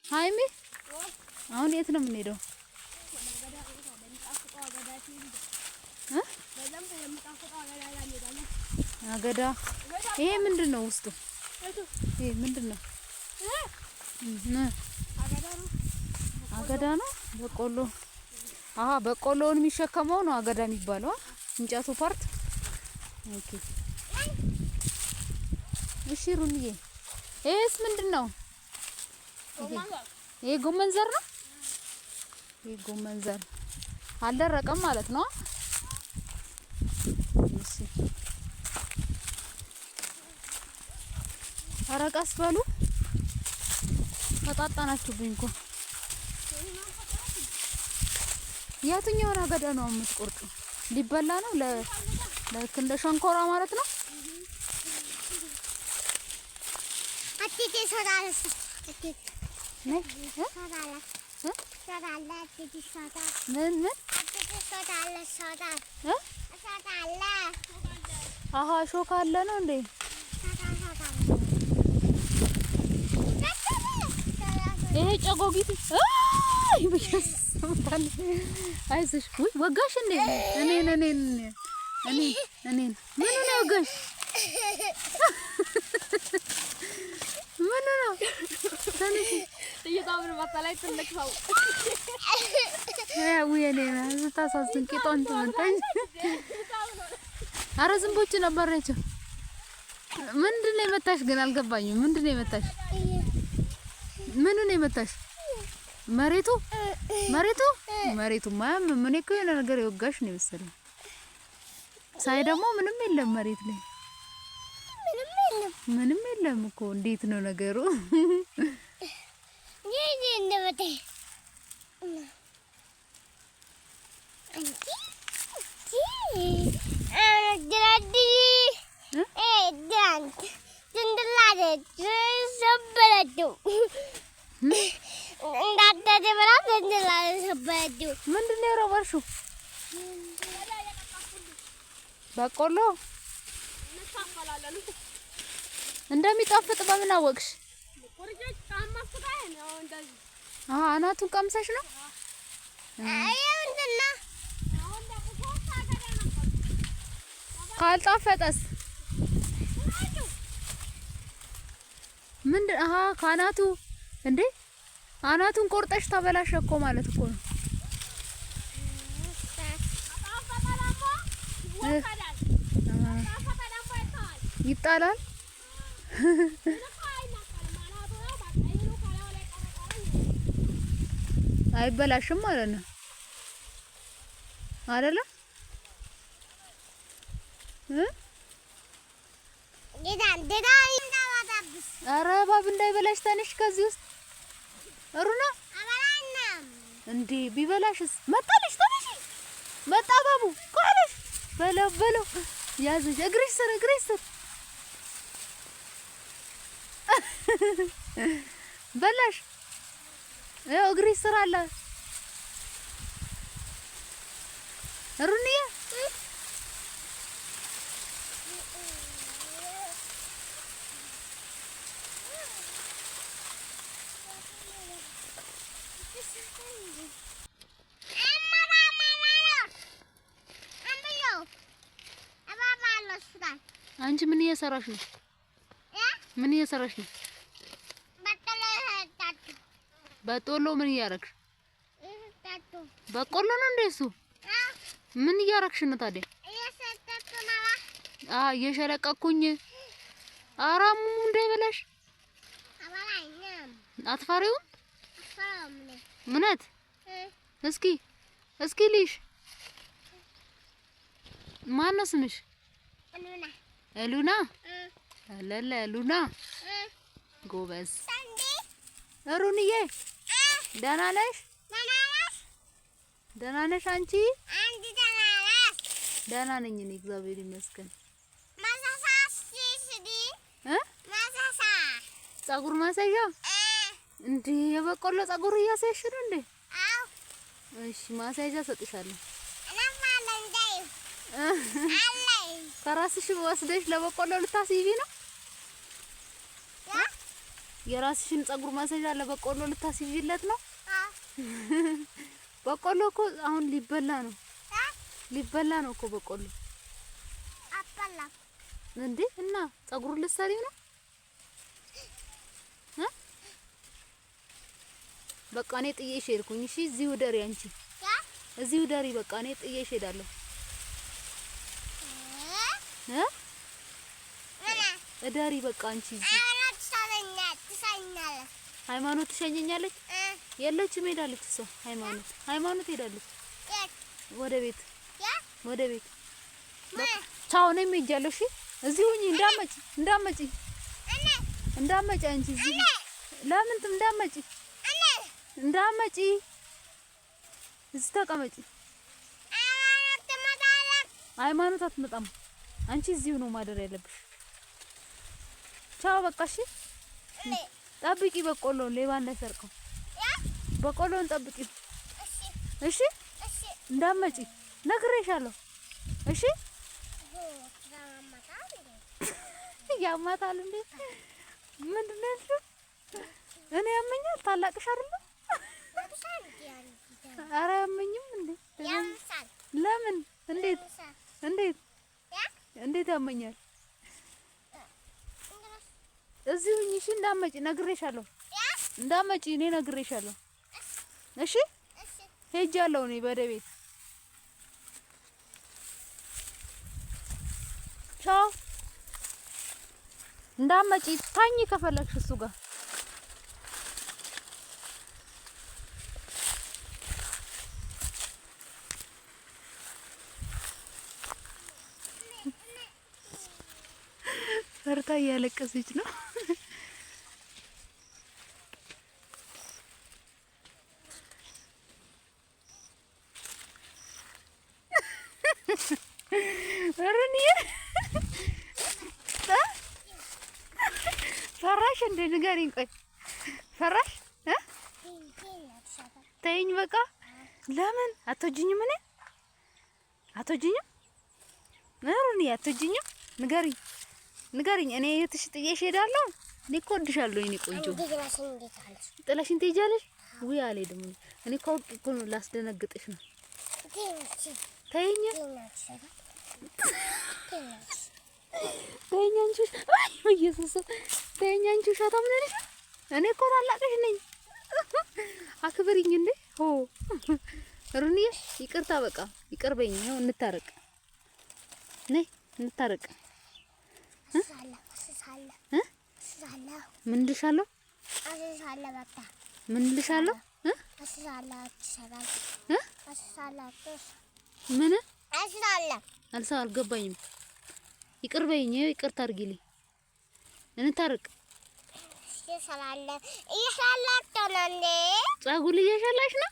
ሃይሚ አሁን የት ነው የምንሄደው? አገዳ ይሄ ምንድነው ውስጡ? ይሄ ምንድነው? አገዳ ነው። በቆሎ በቆሎውን የሚሸከመው ነው አገዳ የሚባለው እንጨቱ ፓርት። ኦኬ እሺ ሩንዬ ይሄስ ምንድነው? ይሄ ጎመን ዘር ነው። ይሄ ጎመን ዘር አልደረቀም ማለት ነው። እሺ አረቃስ በሉ ተጣጣናችሁብኝ እኮ። የትኛውን አገዳ ነው የምትቆርጡ? ሊበላ ነው ለክ እንደ ሸንኮራ ማለት ነው። አጥቴ ሶዳለስ አጥቴ ነይ ምን ሾካ አለ ነው እንዴ? ይሄ ጨጎጊት አይዞሽ። ውይ ወጋሽ እንዴ? እኔን ምን ነው ወጋሽ? ምን ነው ተነሽ እየታምን ማጣላይ ተለክፋው እኔ ታሳዝን ቂጧን ተመታኝ። ኧረ ዝንቦች ነበረችው። ምንድነው የመታሽ ግን አልገባኝም። ምንድነው የመታሽ? ምኑ ነው የመታሽ? መሬቱ ማም ምን እኮ የሆነ ነገር የወጋሽ ነው መሰለኝ። ሳይ ደግሞ ምንም የለም መሬት ላይ ምንም የለም እኮ። እንዴት ነው ነገሩ? ምንድነው የረበርሽው? በቆሎ እንደሚጣፍጥ በምን አወቅሽ? አናቱን ቀምሰሽ ነው? ካልጣፈጠስ ምንድን ካናቱ እንዴ? አናቱን ቆርጠሽ ተበላሸ እኮ ማለት እኮ ነው። ይጣላል። አይበላሽም ማለት ነው አይደለ? ኧረ እባብ እንዳይበላሽ ተነሽ ከዚህ ውስጥ ሩና እንዴ ቢበላሽስ? መጣልሽ ተነሽ። መጣ እባቡ ቆለሽ በለው ያዝሽ። እግርሽ ስር በላሽ። ያው እግርሽ ስር አለ ሩንዬ። አንቺ ምን እየሰራሽ ነው? ምን እየሰራሽ ነው? በቆሎ ምን እያረግሽ? በቆሎ ነው እንዴ እሱ? ምን እያረግሽ ነው ታዲያ? እየሸለቀኩኝ። አራሙ እንዳይበላሽ አትፈሪውም? ምነት እስኪ ልሽ ማን ነው ስምሽ? እሉና እሉና ጎበዝ። ሩንዬ ደህና ነሽ? ደህና ነሽ አንቺ? ደህና ነኝ እኔ እግዚአብሔር ይመስገን። ፀጉር ማሳያ እንዴ? የበቆሎ ፀጉር እያሳየሽ ነው እንዴ? እሺ ማሳያ ሰጥሻለሁ። ከራስሽ ወስደሽ ለበቆሎ ልታስይቢ ነው? የራስሽን ፀጉር ማሳዣ ለበቆሎ ልታስይዥለት ነው? በቆሎ እኮ አሁን ሊበላ ነው። ሊበላ ነው እኮ በቆሎ። አባላ እንዴ! እና ፀጉሩን ልትሰሪው ነው? በቃ እኔ ጥዬሽ ሄድኩኝ። እሺ እዚሁ ደሪ አንቺ። እዚሁ ደሪ በቃ እኔ ጥዬሽ ሄዳለሁ። እደሪ በቃ አንቺ እዚህ። ሃይማኖት ትሸኘኛለች? የለችም ሄዳለች እሷ። ሃይማኖት ሄዳለች ወደ ቤት በቃ ቻው። እኔም ሄጃለሁ። እሺ እዚሁ ሁኚ። እንዳመጪ አንቺ እዚህ ለምን እንዳመጪ እዚህ ተቀመጪ። ሃይማኖት አትመጣም። አንቺ እዚሁ ነው ማደር ያለብሽ። ቻው በቃ እሺ። ጠብቂ በቆሎን፣ ሌባ እንዳይሰርቀው። በቆሎን ጠብቂ እሺ። እንዳመጪ ነግሬሻለሁ። እሺ ያማታል እንዴ? ምንድን ነው ያልሽው? እኔ ያመኛል? ታላቅሽ አይደለም? ኧረ ያመኝም እንዴ? ለምን? እንዴት ያመኛል? እዚህ ሁኚ እሺ። እንዳመጪ ነግሬሻለሁ። እንዳመጪ እኔ ነግሬሻለሁ። እሺ ሄጃለሁ እኔ ወደ ቤት። ቻው። እንዳመጪ ታኝ ከፈለግሽ እሱ ጋር ፈርታ እያለቀሰች ነው። ፈራሽ እንደ ንገሪኝ። ቆይ ፈራሽ? ተይኝ በቃ። ለምን አትወጂኝም? እኔ አትወጂኝም? ሩኒ አትወጂኝም? ንገሪኝ። እኔ የትሽ ጥዬሽ ሄዳለሁ? እኔ እኮ እወድሻለሁ የእኔ ቆንጆ። ጥለሽኝ ትሄጃለሽ? ውይ አልሄድም። እኔ እኮ ነው ላስደነግጥሽ ነው። ተይኝ አንቺ። አይ ኢየሱስ ተይኝ አንቺ። ሻታም ነሽ። እኔ እኮ ታላቅሽ ነኝ። አክብሪኝ እንዴ! ሆ ሩኒዬ ይቅርታ በቃ ይቅር በይኝ። ነው እንታረቅ። ነይ እንታረቅ። ምን ልሻለሁ? ምን ልሻለሁ? ምን አልገባኝም። ይቅር በይኝ። ይቅርታ አድርጊልኝ። እንታረቅ። ፀጉር እየሸላሽ ነው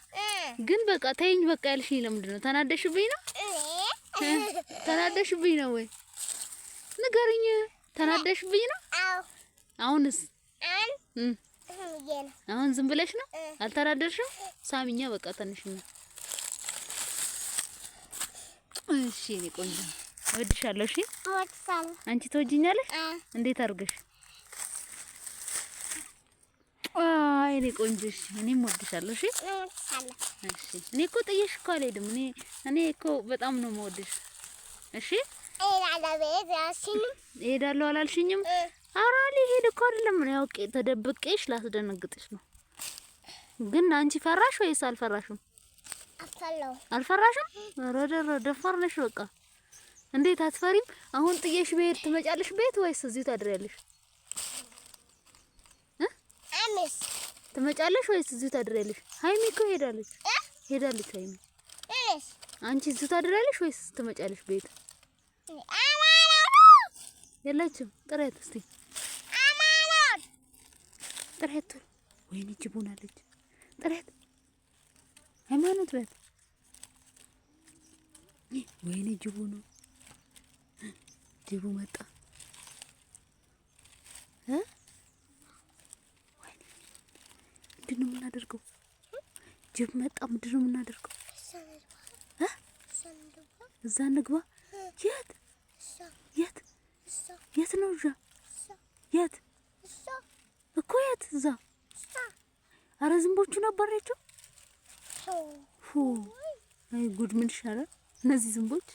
ግን በቃ ተይኝ በቃ ያልሽኝ ለምንድን ነው? ተናደሽብኝ ነው? ተናደሽብኝ ነው ወይ? ንገሪኝ። ተናደሽብኝ ነው? አሁንስ? አሁን ዝም ብለሽ ነው? አልተናደድሽም? ሳሚኛ በቃ ተንሽኝ። እሺ እኔ ቆንጆ እወድሻለሁ። እሺ አንቺ ትወጂኛለሽ? እንዴት አድርገሽ? አይ እኔ ቆንጆ እሺ እኔም እወድሻለሁ። እሺ እኔ እኮ ጥዬሽ እኮ አልሄድም። እኔ እኮ በጣም ነው የምወድሽ። እሺ እሄዳለሁ አላልሽኝም? ኧረ ልሄድ እኮ አይደለም። እኔ አውቄ ተደብቄሽ ላስደነግጥሽ ነው። ግን አንቺ ፈራሽ ወይስ አልፈራሽም? አልፈራሽም? ኧረ ደፋር ነሽ በቃ። እንዴት አትፈሪም? አሁን ጥዬሽ ብሄድ ትመጫለሽ ቤት ወይስ እዚሁ ታድሪያለሽ? ትመጫለሽ ወይስ እዚሁ ታድሪያለሽ? ሀይሚ እኮ ሄዳለች ሀይሚ። አንቺ እዚሁ ታድሪያለሽ ወይስ ትመጫለሽ ቤት? የለችም። ጥረት እስቲ ጥረት። ወይኔ ጅቡን አለች። ጥረት ሃይማኖት በት። ወይኔ ጅቡ ነው። ጅቡ መጣ። ምንድን ነው የምናደርገው? ጅብ መጣ። ምንድን ነው የምናደርገው? እዛ እንግባ። የት ነው እዛ? የት እኮ የት እዛ? አረ ዝንቦቹን አባሪያቸው። ሁ አይ ጉድ ምን ይሻላል እነዚህ ዝንቦች